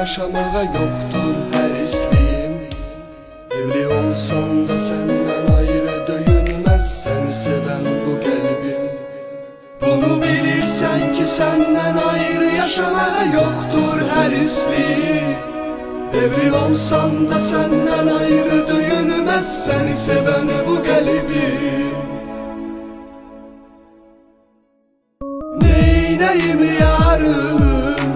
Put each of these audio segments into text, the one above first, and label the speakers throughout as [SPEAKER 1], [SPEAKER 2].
[SPEAKER 1] yaşamağa yoxdur hərisliyim. Evli olsam da səndən ayrı döyünməz səni sevən bu qəlbim. Bunu bilirsən ki səndən ayrı yaşamağa yoxdur hərisliyim. Evli olsam da səndən ayrı döyünməz səni sevən bu qəlbim. Neynəyim yarım,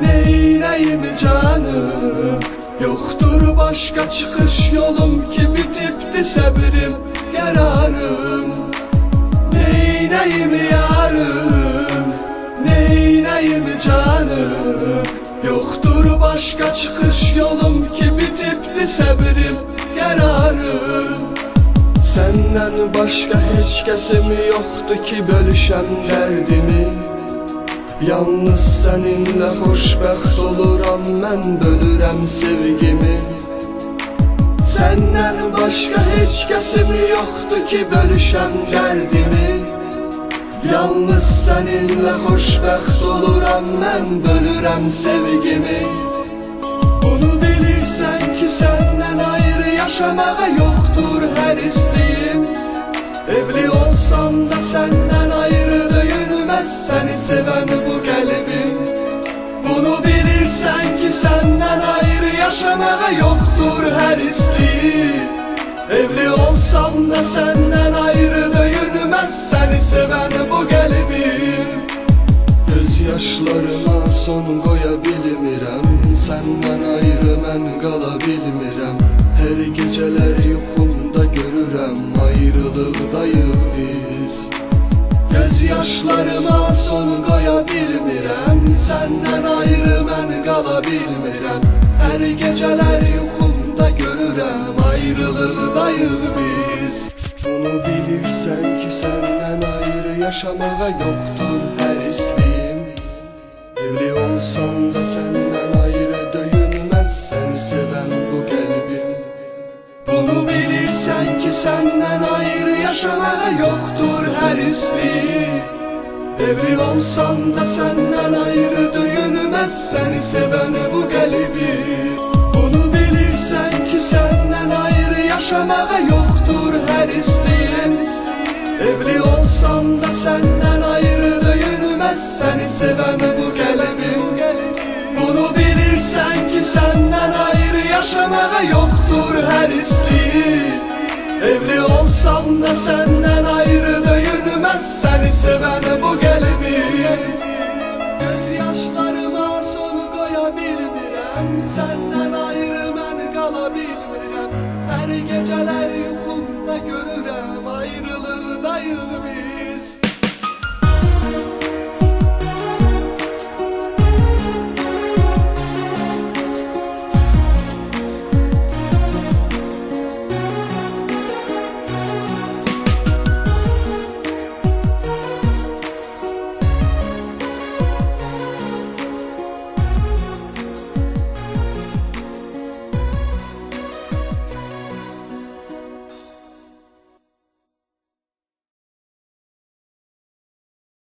[SPEAKER 1] neynəyim canım, yoxdur başqa çıxış yolum ki bitibdi səbrim, qərarım. Neynəyim yarım, neynəyim canım, yoxdur başqa çıxış yolum ki bitibdi səbrim, qərarım. Səndən başqa heç kəsim yoxdur ki bölüşəm dərdimi. Yalnız səninlə xoşbəxt oluram, mən bölürəm sevgimi. Səndən başqa heç kəsim yoxdur ki bölüşəm dərdimi. Yalnız səninlə xoşbəxt oluram, mən bölürəm sevgimi. Bunu bilirsən ki səndən ayrı yaşamağa yoxdur hərisliyim. Evli olsam da səndən ayrı döyünməz səni sevən bu qəlbim. Bunu bilirsən ki səndən ayrı yaşamağa yoxdur hərisliyim. Evli olsam da səndən ayrı döyünməz səni sevən bu qəlbim. Göz yaşlarıma son qoya bilmirəm, səndən ayrı mən qala bilmirəm. Hər gecələr yuxumda görürəm, ayrılıqdayıq biz. Göz yaşlarıma son qoya bilmirəm, səndən ayrı mən qala bilmirəm. Hər gecələr yuxumda görürəm, ayrılıqdayıq biz. Bunu bilirsən ki səndən ayrı yaşamağa yoxdur hərisliyim. Evli olsam da səndən ayrı döyünməz səni sevən bu qəlbim. Bunu bilirsən ki səndən ayrı yaşamağa yoxdur hərisliyim. Evli olsam da səndən ayrı döyünməz səni sevən bu qəlbim. Bunu bilirsən ki səndən ayrı yaşamağa yoxdur hərisliyim. Evli olsam da səndən ayrı döyünməz səni sevən bu qəlbim. Bunu bilirsən ki səndən ayrı yaşamağa yoxdur hərisliyim. Evli olsam da səndən ayrı döyünməz səni sevən bu qəlbim. Göz yaşlarıma son qoya bilmirəm, səndən